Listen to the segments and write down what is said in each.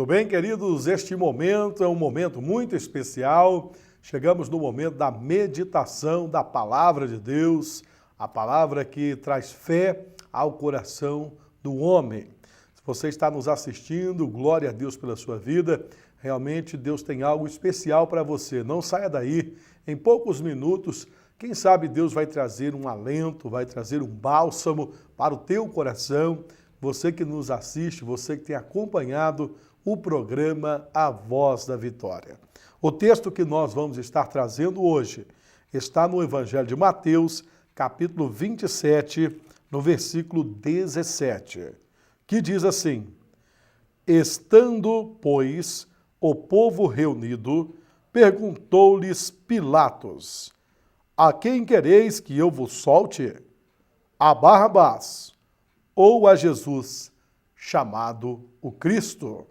Muito bem, queridos, este momento é um momento muito especial. Chegamos no momento da meditação da Palavra de Deus, a palavra que traz fé ao coração do homem. Se você está nos assistindo, glória a Deus pela sua vida. Realmente Deus tem algo especial para você. Não saia daí. Em poucos minutos, quem sabe Deus vai trazer um alento, vai trazer um bálsamo para o teu coração. Você que nos assiste, você que tem acompanhado o programa A Voz da Vitória. O texto que nós vamos estar trazendo hoje está no Evangelho de Mateus, capítulo 27, no versículo 17, que diz assim: Estando, pois, o povo reunido, perguntou-lhes Pilatos: A quem quereis que eu vos solte? A Barrabás ou a Jesus, chamado o Cristo?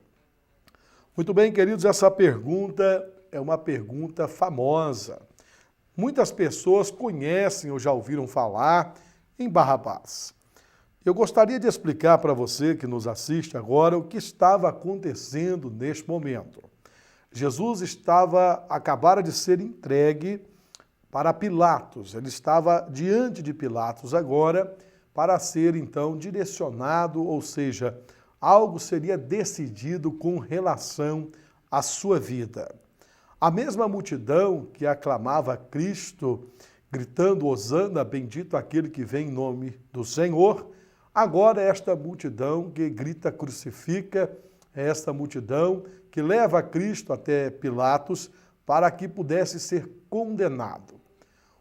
Muito bem, queridos, essa pergunta é uma pergunta famosa. Muitas pessoas conhecem ou já ouviram falar em Barrabás. Eu gostaria de explicar para você que nos assiste agora o que estava acontecendo neste momento. Jesus acabara de ser entregue para Pilatos. Ele estava diante de Pilatos agora para ser então direcionado, ou seja, algo seria decidido com relação à sua vida. A mesma multidão que aclamava Cristo, gritando Hosana, bendito aquele que vem em nome do Senhor, agora esta multidão que grita crucifica, é esta multidão que leva Cristo até Pilatos para que pudesse ser condenado.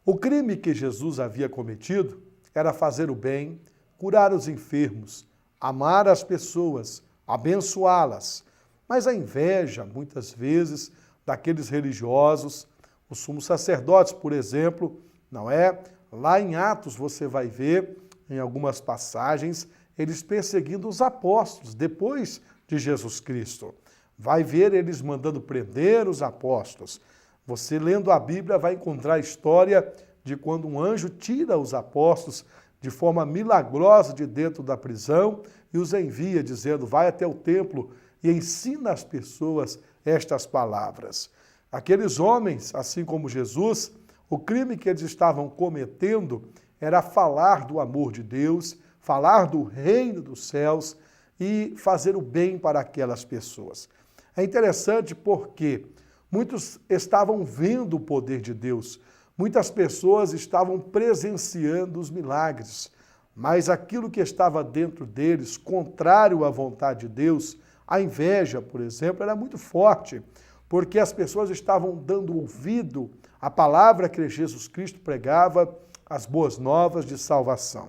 O crime que Jesus havia cometido era fazer o bem, curar os enfermos, amar as pessoas, abençoá-las. Mas a inveja, muitas vezes, daqueles religiosos, os sumos sacerdotes, por exemplo, não é? Lá em Atos você vai ver, em algumas passagens, eles perseguindo os apóstolos, depois de Jesus Cristo. Vai ver eles mandando prender os apóstolos. Você lendo a Bíblia vai encontrar a história de quando um anjo tira os apóstolos de forma milagrosa de dentro da prisão e os envia dizendo, vai até o templo e ensina às pessoas estas palavras. Aqueles homens, assim como Jesus, o crime que eles estavam cometendo era falar do amor de Deus, falar do reino dos céus e fazer o bem para aquelas pessoas. É interessante porque muitos estavam vendo o poder de Deus, muitas pessoas estavam presenciando os milagres, mas aquilo que estava dentro deles, contrário à vontade de Deus, a inveja, por exemplo, era muito forte, porque as pessoas estavam dando ouvido à palavra que Jesus Cristo pregava, as boas novas de salvação.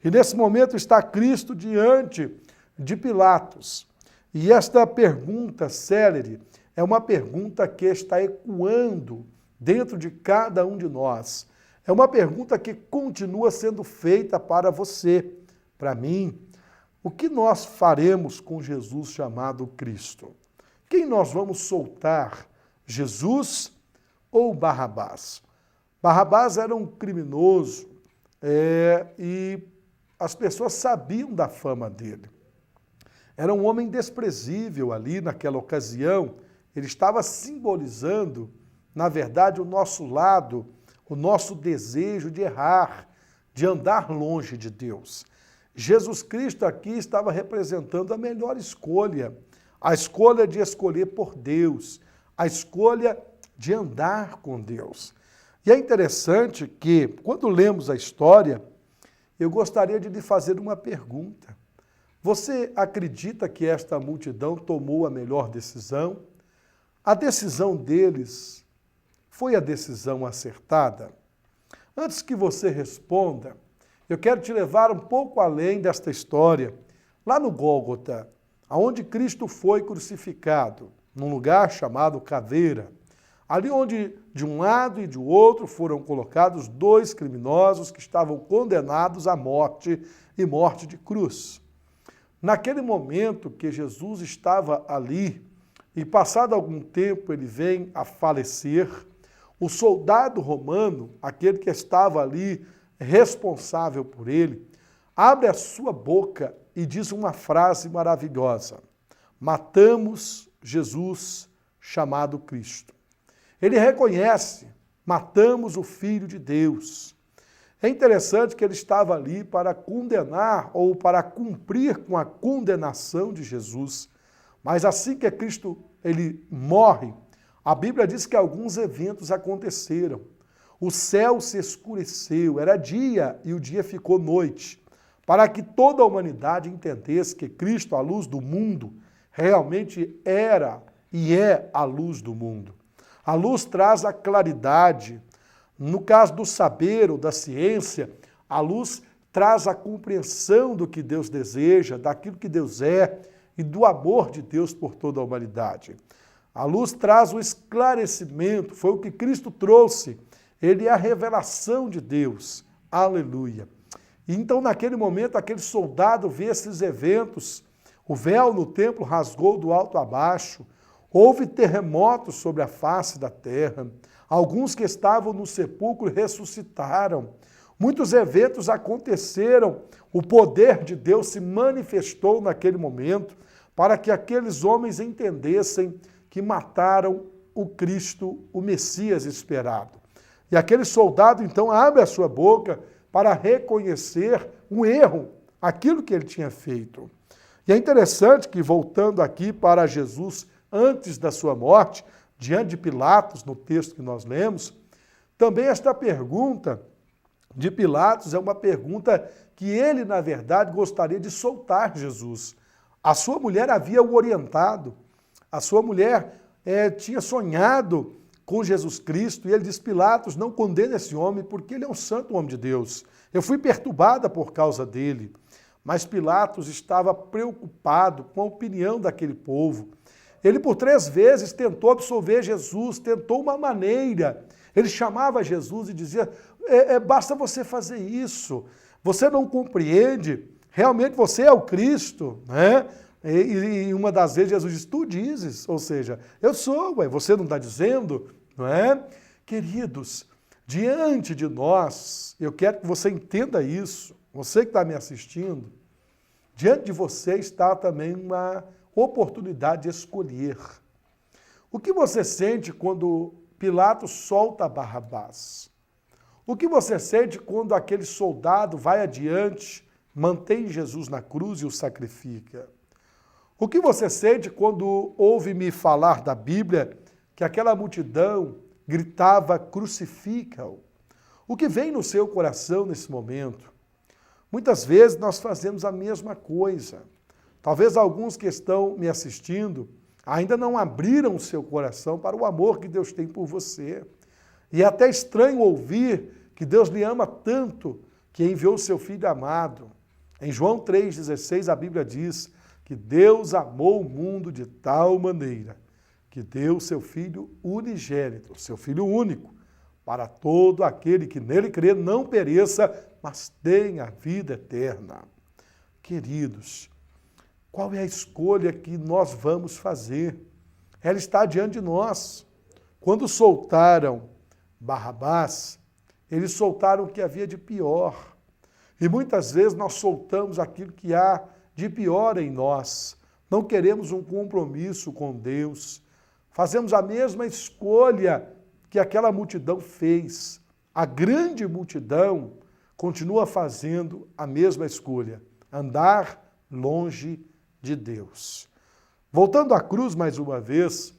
E nesse momento está Cristo diante de Pilatos. E esta pergunta célere é uma pergunta que está ecoando dentro de cada um de nós. É uma pergunta que continua sendo feita para você, para mim. O que nós faremos com Jesus chamado Cristo? Quem nós vamos soltar? Jesus ou Barrabás? Barrabás era um criminoso e as pessoas sabiam da fama dele. Era um homem desprezível ali naquela ocasião. Ele estava simbolizando, na verdade, o nosso lado, o nosso desejo de errar, de andar longe de Deus. Jesus Cristo aqui estava representando a melhor escolha, a escolha de escolher por Deus, a escolha de andar com Deus. E é interessante que, quando lemos a história, eu gostaria de lhe fazer uma pergunta. Você acredita que esta multidão tomou a melhor decisão? A decisão deles foi a decisão acertada? Antes que você responda, eu quero te levar um pouco além desta história, lá no Gólgota, onde Cristo foi crucificado, num lugar chamado Caveira, ali onde de um lado e de outro foram colocados dois criminosos que estavam condenados à morte e morte de cruz. Naquele momento que Jesus estava ali, e passado algum tempo ele vem a falecer, o soldado romano, aquele que estava ali responsável por ele, abre a sua boca e diz uma frase maravilhosa. matamos Jesus chamado Cristo. Ele reconhece, matamos o Filho de Deus. É interessante que ele estava ali para condenar ou para cumprir com a condenação de Jesus. Mas assim que Cristo ele morre, a Bíblia diz que alguns eventos aconteceram. O céu se escureceu, era dia e o dia ficou noite, para que toda a humanidade entendesse que Cristo, a luz do mundo, realmente era e é a luz do mundo. A luz traz a claridade. No caso do saber ou da ciência, a luz traz a compreensão do que Deus deseja, daquilo que Deus é e do amor de Deus por toda a humanidade. A luz traz o esclarecimento, foi o que Cristo trouxe. Ele é a revelação de Deus. Aleluia. E então, naquele momento, aquele soldado vê esses eventos, o véu no templo rasgou do alto a baixo, houve terremotos sobre a face da terra, alguns que estavam no sepulcro ressuscitaram, muitos eventos aconteceram, o poder de Deus se manifestou naquele momento para que aqueles homens entendessem que mataram o Cristo, o Messias esperado. E aquele soldado, então, abre a sua boca para reconhecer um erro, aquilo que ele tinha feito. E é interessante que, voltando aqui para Jesus, antes da sua morte, diante de Pilatos, no texto que nós lemos, também esta pergunta de Pilatos é uma pergunta que ele, na verdade, gostaria de soltar Jesus. A sua mulher havia o orientado, a sua mulher tinha sonhado com Jesus Cristo, e ele diz, Pilatos, não condena esse homem, porque ele é um santo homem de Deus. Eu fui perturbada por causa dele. Mas Pilatos estava preocupado com a opinião daquele povo. Ele por 3 vezes tentou absolver Jesus, tentou uma maneira. Ele chamava Jesus e dizia, basta você fazer isso. Você não compreende, realmente você é o Cristo, né? E uma das vezes Jesus diz, tu dizes, ou seja, eu sou, você não está dizendo, não é? Queridos, diante de nós, eu quero que você entenda isso, você que está me assistindo, diante de você está também uma oportunidade de escolher. O que você sente quando Pilatos solta Barrabás? O que você sente quando aquele soldado vai adiante, mantém Jesus na cruz e o sacrifica? O que você sente quando ouve-me falar da Bíblia que aquela multidão gritava, crucifica-o? O que vem no seu coração nesse momento? Muitas vezes nós fazemos a mesma coisa. Talvez alguns que estão me assistindo ainda não abriram o seu coração para o amor que Deus tem por você. E é até estranho ouvir que Deus lhe ama tanto que enviou o seu Filho amado. Em João 3,16 a Bíblia diz que Deus amou o mundo de tal maneira que deu o seu Filho unigênito, o seu Filho único, para todo aquele que nele crê não pereça, mas tenha a vida eterna. Queridos, qual é a escolha que nós vamos fazer? Ela está diante de nós. Quando soltaram Barrabás, eles soltaram o que havia de pior. E muitas vezes nós soltamos aquilo que há de pior em nós. Não queremos um compromisso com Deus. Fazemos a mesma escolha que aquela multidão fez. A grande multidão continua fazendo a mesma escolha. Andar longe de Deus. Voltando à cruz mais uma vez,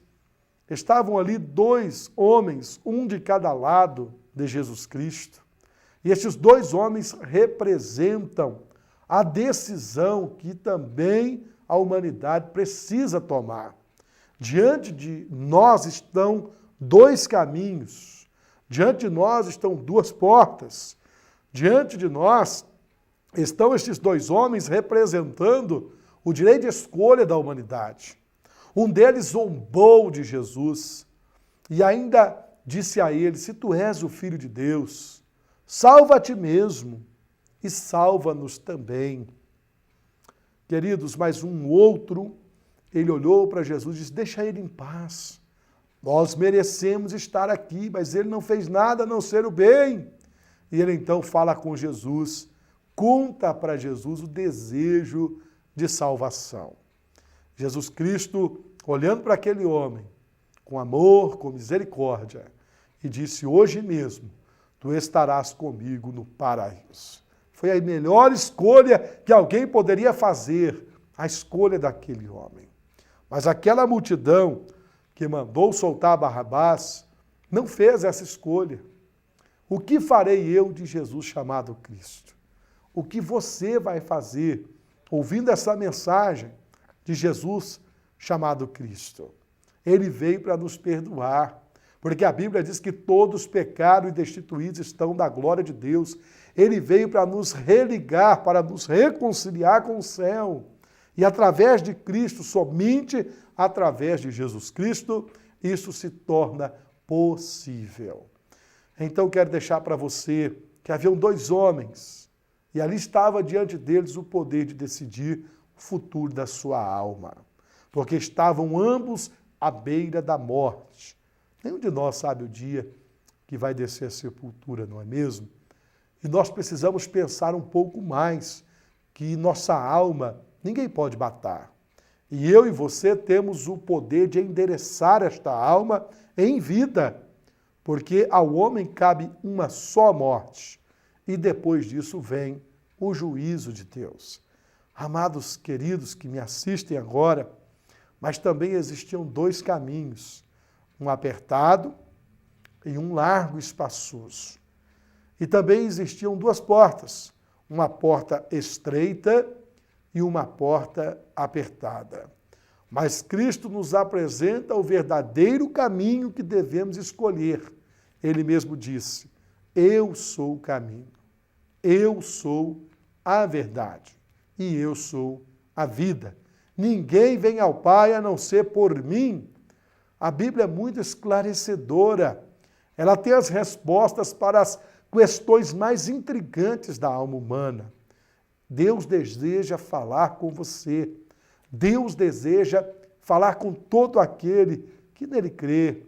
estavam ali 2 homens, um de cada lado de Jesus Cristo. E estes 2 homens representam a decisão que também a humanidade precisa tomar. Diante de nós estão 2 caminhos, diante de nós estão 2 portas, diante de nós estão estes 2 homens representando o direito de escolha da humanidade. Um deles zombou de Jesus e ainda disse a ele, se tu és o Filho de Deus, salva a ti mesmo e salva-nos também. Queridos, mas um outro, ele olhou para Jesus e disse, deixa ele em paz. Nós merecemos estar aqui, mas ele não fez nada a não ser o bem. E ele então fala com Jesus, conta para Jesus o desejo de salvação. Jesus Cristo, olhando para aquele homem, com amor, com misericórdia, e disse: hoje mesmo tu estarás comigo no paraíso. Foi a melhor escolha que alguém poderia fazer, a escolha daquele homem. Mas aquela multidão que mandou soltar Barrabás não fez essa escolha. O que farei eu de Jesus chamado Cristo? O que você vai fazer ouvindo essa mensagem de Jesus chamado Cristo? Ele veio para nos perdoar, porque a Bíblia diz que todos pecaram e destituídos estão da glória de Deus. Ele veio para nos religar, para nos reconciliar com o céu. E através de Cristo, somente através de Jesus Cristo, isso se torna possível. Então quero deixar para você que haviam dois homens, e ali estava diante deles o poder de decidir o futuro da sua alma, porque estavam ambos à beira da morte. Nenhum de nós sabe o dia que vai descer a sepultura, não é mesmo? E nós precisamos pensar um pouco mais, que nossa alma ninguém pode matar. E eu e você temos o poder de endereçar esta alma em vida, porque ao homem cabe uma só morte, e depois disso vem o juízo de Deus. Amados queridos que me assistem agora, mas também existiam dois caminhos, um apertado e um largo e espaçoso. E também existiam duas portas, uma porta estreita e uma porta apertada. Mas Cristo nos apresenta o verdadeiro caminho que devemos escolher. Ele mesmo disse: eu sou o caminho, eu sou a verdade e eu sou a vida. Ninguém vem ao Pai a não ser por mim. A Bíblia é muito esclarecedora. Ela tem as respostas para as questões mais intrigantes da alma humana. Deus deseja falar com você. Deus deseja falar com todo aquele que nele crê,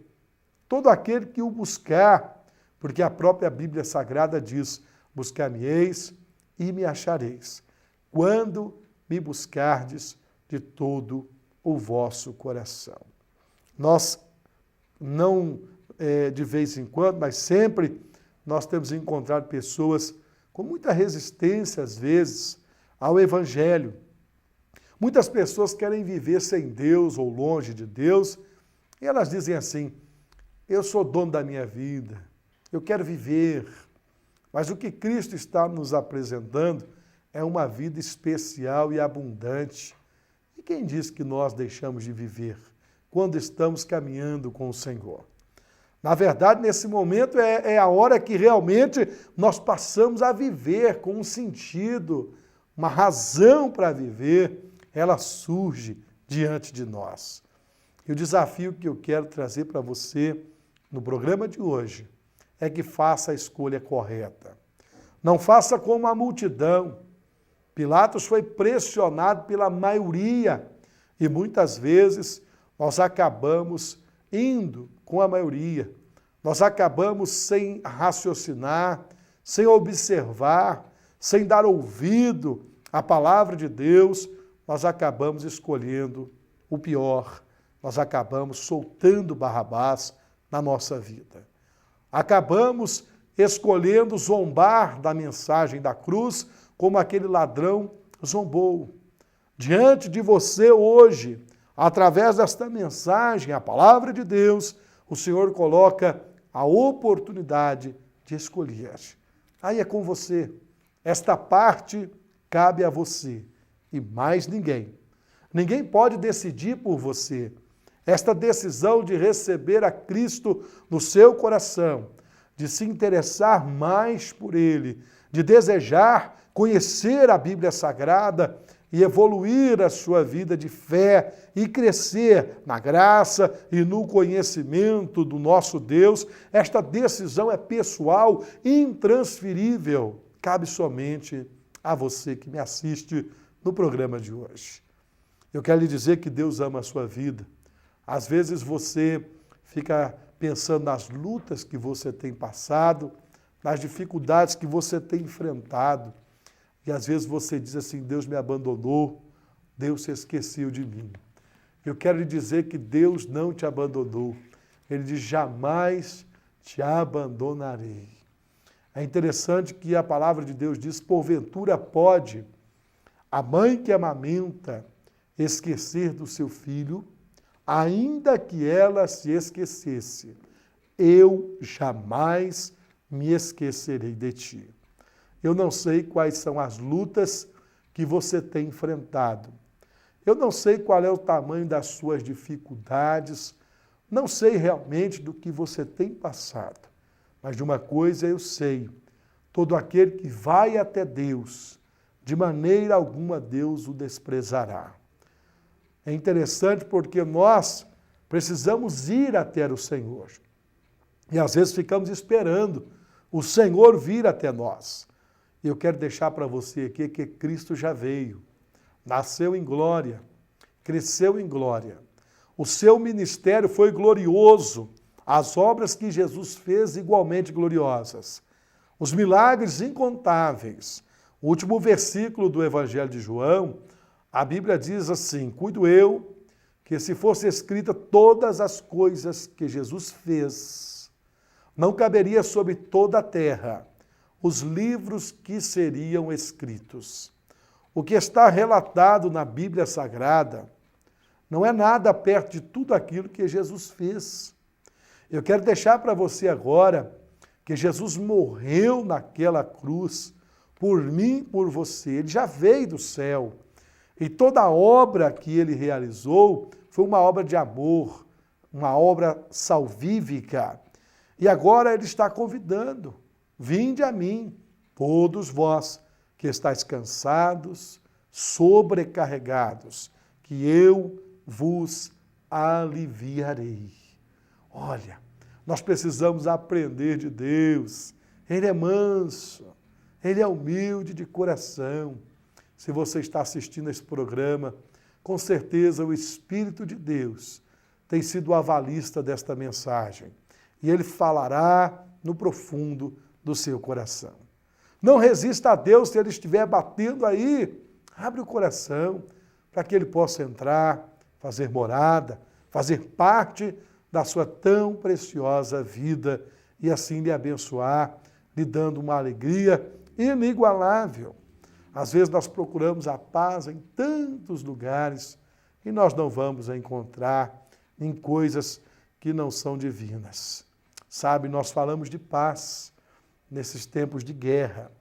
todo aquele que o buscar, porque a própria Bíblia Sagrada diz: buscar-me-eis e me achareis, quando me buscardes de todo o vosso coração. Nós não, de vez em quando, mas sempre, nós temos encontrado pessoas com muita resistência, às vezes, ao Evangelho. Muitas pessoas querem viver sem Deus ou longe de Deus, e elas dizem assim: eu sou dono da minha vida, eu quero viver. Mas o que Cristo está nos apresentando é uma vida especial e abundante. E quem diz que nós deixamos de viver quando estamos caminhando com o Senhor? Na verdade, nesse momento é a hora que realmente nós passamos a viver com um sentido, uma razão para viver. Ela surge diante de nós. E o desafio que eu quero trazer para você no programa de hoje é que faça a escolha correta. Não faça como a multidão. Pilatos foi pressionado pela maioria e muitas vezes nós acabamos indo com a maioria. Nós acabamos sem raciocinar, sem observar, sem dar ouvido à palavra de Deus. Nós acabamos escolhendo o pior, nós acabamos soltando Barrabás na nossa vida. Acabamos escolhendo zombar da mensagem da cruz, como aquele ladrão zombou. Diante de você hoje, através desta mensagem, a palavra de Deus, o Senhor coloca a oportunidade de escolher. Aí é com você. Esta parte cabe a você. E mais ninguém. Ninguém pode decidir por você. Esta decisão de receber a Cristo no seu coração, de se interessar mais por Ele, de desejar conhecer a Bíblia Sagrada e evoluir a sua vida de fé e crescer na graça e no conhecimento do nosso Deus, esta decisão é pessoal e intransferível. Cabe somente a você que me assiste no programa de hoje. Eu quero lhe dizer que Deus ama a sua vida. Às vezes você fica pensando nas lutas que você tem passado, nas dificuldades que você tem enfrentado. E às vezes você diz assim: Deus me abandonou, Deus se esqueceu de mim. Eu quero lhe dizer que Deus não te abandonou. Ele diz, jamais te abandonarei. É interessante que a palavra de Deus diz, porventura pode a mãe que amamenta esquecer do seu filho, ainda que ela se esquecesse, eu jamais me esquecerei de ti. Eu não sei quais são as lutas que você tem enfrentado. Eu não sei qual é o tamanho das suas dificuldades, não sei realmente do que você tem passado. Mas de uma coisa eu sei, todo aquele que vai até Deus, de maneira alguma Deus o desprezará. É interessante porque nós precisamos ir até o Senhor. E às vezes ficamos esperando o Senhor vir até nós. E eu quero deixar para você aqui que Cristo já veio, nasceu em glória, cresceu em glória. O seu ministério foi glorioso, as obras que Jesus fez igualmente gloriosas. Os milagres incontáveis. O último versículo do Evangelho de João, a Bíblia diz assim, cuido eu que se fosse escrita todas as coisas que Jesus fez, não caberia sobre toda a terra os livros que seriam escritos. O que está relatado na Bíblia Sagrada não é nada perto de tudo aquilo que Jesus fez. Eu quero deixar para você agora que Jesus morreu naquela cruz por mim e por você. Ele já veio do céu. E toda a obra que ele realizou foi uma obra de amor, uma obra salvífica. E agora ele está convidando, vinde a mim, todos vós que estáis cansados, sobrecarregados, que eu vos aliviarei. Olha, nós precisamos aprender de Deus. Ele é manso, ele é humilde de coração. Se você está assistindo esse programa, com certeza o Espírito de Deus tem sido o avalista desta mensagem. E ele falará no profundo do seu coração. Não resista a Deus se ele estiver batendo aí. Abre o coração para que ele possa entrar, fazer morada, fazer parte da sua tão preciosa vida e assim lhe abençoar, lhe dando uma alegria inigualável. Às vezes nós procuramos a paz em tantos lugares e nós não vamos a encontrar em coisas que não são divinas. Sabe, nós falamos de paz nesses tempos de guerra.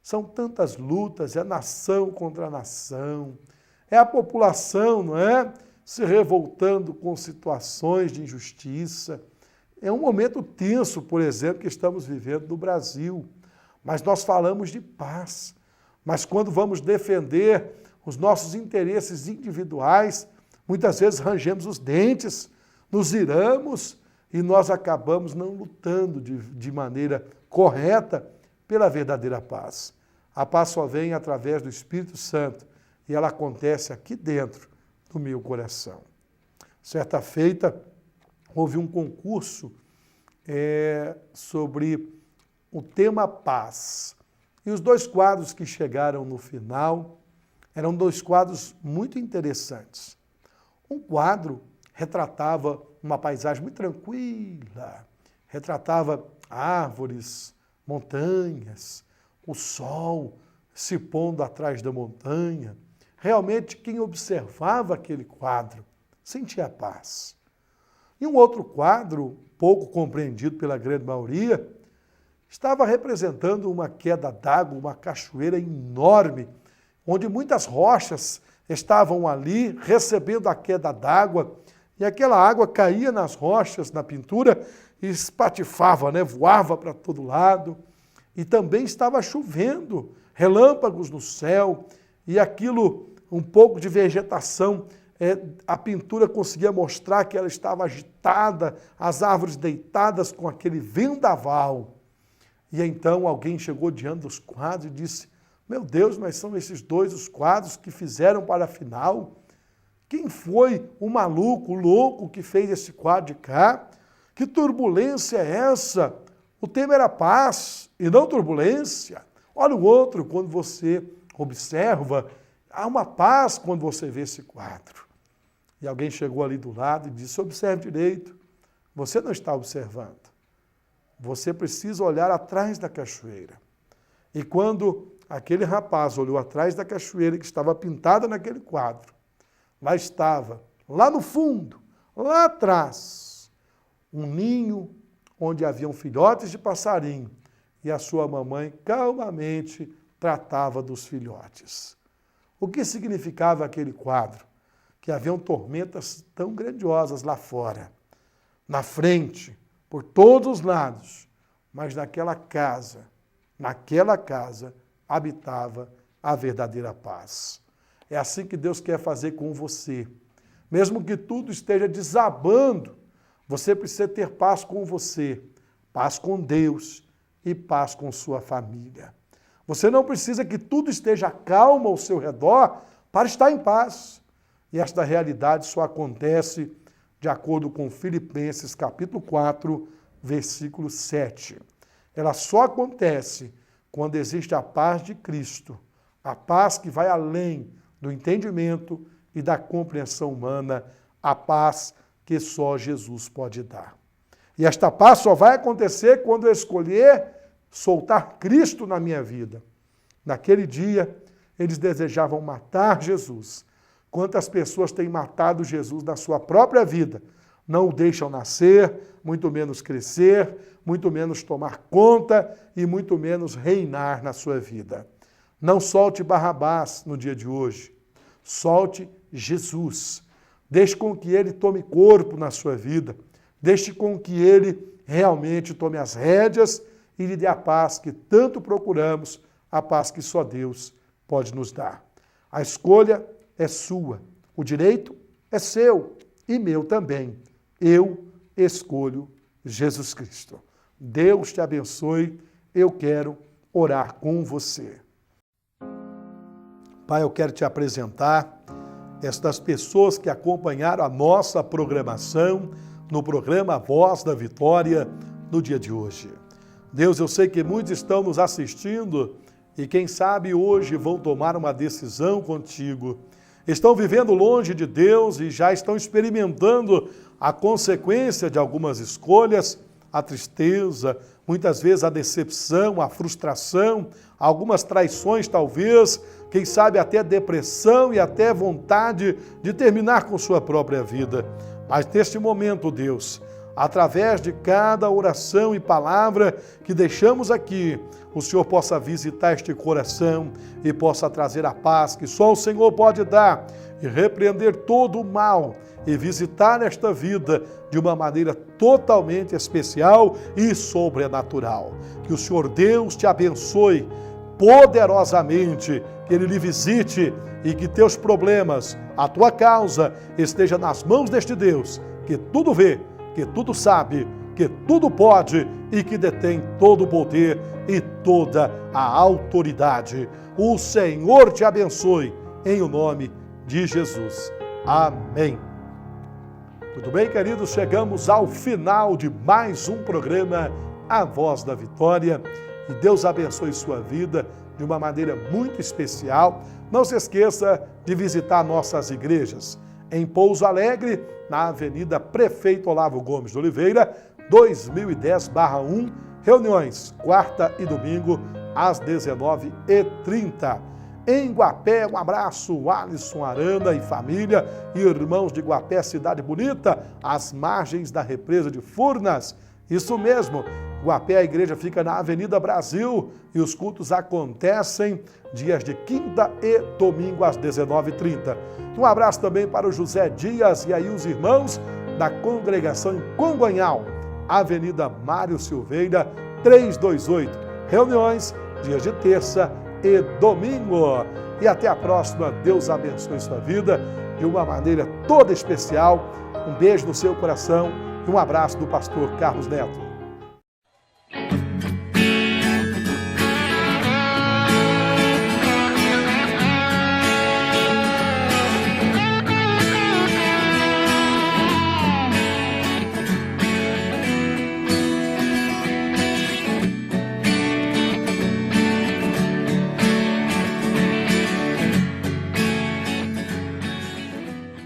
São tantas lutas, é nação contra nação, é a população, não é? Se revoltando com situações de injustiça. É um momento tenso, por exemplo, que estamos vivendo no Brasil. Mas nós falamos de paz. Mas quando vamos defender os nossos interesses individuais, muitas vezes rangemos os dentes, nos iramos e nós acabamos não lutando de maneira correta pela verdadeira paz. A paz só vem através do Espírito Santo e ela acontece aqui dentro do meu coração. Certa feita, houve um concurso sobre o tema paz. E os dois quadros que chegaram no final eram dois quadros muito interessantes. Um quadro retratava uma paisagem muito tranquila, retratava árvores, montanhas, o sol se pondo atrás da montanha. Realmente, quem observava aquele quadro sentia paz. E um outro quadro, pouco compreendido pela grande maioria, estava representando uma queda d'água, uma cachoeira enorme, onde muitas rochas estavam ali recebendo a queda d'água, e aquela água caía nas rochas, na pintura, e espatifava, voava para todo lado. E também estava chovendo, relâmpagos no céu, e aquilo, um pouco de vegetação, a pintura conseguia mostrar que ela estava agitada, as árvores deitadas com aquele vendaval. E então alguém chegou diante dos quadros e disse, meu Deus, mas são esses dois os quadros que fizeram para a final? Quem foi o maluco, o louco que fez esse quadro de cá? Que turbulência é essa? O tema era paz e não turbulência. Olha o outro, quando você observa, há uma paz quando você vê esse quadro. E alguém chegou ali do lado e disse, observe direito, você não está observando. Você precisa olhar atrás da cachoeira. E quando aquele rapaz olhou atrás da cachoeira que estava pintada naquele quadro, lá estava, lá no fundo, lá atrás, um ninho onde haviam filhotes de passarinho e a sua mamãe calmamente tratava dos filhotes. O que significava aquele quadro? Que haviam tormentas tão grandiosas lá fora, na frente, por todos os lados, mas naquela casa habitava a verdadeira paz. É assim que Deus quer fazer com você. Mesmo que tudo esteja desabando, você precisa ter paz com você, paz com Deus e paz com sua família. Você não precisa que tudo esteja calmo ao seu redor para estar em paz. E esta realidade só acontece de acordo com Filipenses capítulo 4, versículo 7. Ela só acontece quando existe a paz de Cristo, a paz que vai além do entendimento e da compreensão humana, a paz que só Jesus pode dar. E esta paz só vai acontecer quando eu escolher soltar Cristo na minha vida. Naquele dia, eles desejavam matar Jesus. Quantas pessoas têm matado Jesus na sua própria vida? Não o deixam nascer, muito menos crescer, muito menos tomar conta e muito menos reinar na sua vida. Não solte Barrabás no dia de hoje. Solte Jesus. Deixe com que ele tome corpo na sua vida. Deixe com que ele realmente tome as rédeas e lhe dê a paz que tanto procuramos, a paz que só Deus pode nos dar. A escolha é sua, o direito é seu e meu também. Eu escolho Jesus Cristo. Deus te abençoe, eu quero orar com você. Pai, eu quero te apresentar estas pessoas que acompanharam a nossa programação no programa Voz da Vitória no dia de hoje. Deus, eu sei que muitos estão nos assistindo e quem sabe hoje vão tomar uma decisão contigo. Estão vivendo longe de Deus e já estão experimentando a consequência de algumas escolhas, a tristeza, muitas vezes a decepção, a frustração, algumas traições talvez, quem sabe até depressão e até vontade de terminar com sua própria vida. Mas neste momento, Deus, através de cada oração e palavra que deixamos aqui, o Senhor possa visitar este coração e possa trazer a paz que só o Senhor pode dar e repreender todo o mal e visitar esta vida de uma maneira totalmente especial e sobrenatural. Que o Senhor Deus te abençoe poderosamente, que Ele lhe visite e que teus problemas, a tua causa, esteja nas mãos deste Deus, que tudo vê, que tudo sabe, que tudo pode e que detém todo o poder e toda a autoridade. O Senhor te abençoe, em o nome de Jesus. Amém. Muito bem, queridos, chegamos ao final de mais um programa, A Voz da Vitória. E Deus abençoe sua vida de uma maneira muito especial. Não se esqueça de visitar nossas igrejas. Em Pouso Alegre, na Avenida Prefeito Olavo Gomes de Oliveira, 2010/1, reuniões, quarta e domingo, às 19h30. Em Guapé, um abraço, Alisson Arana e família, irmãos de Guapé, cidade bonita, às margens da represa de Furnas. Isso mesmo, Guapé, a igreja fica na Avenida Brasil e os cultos acontecem dias de quinta e domingo às 19h30. Um abraço também para o José Dias e aí os irmãos da congregação em Congonhal, Avenida Mário Silveira, 328. Reuniões, dias de terça e domingo. E até a próxima. Deus abençoe sua vida de uma maneira toda especial. Um beijo no seu coração e um abraço do pastor Carlos Neto.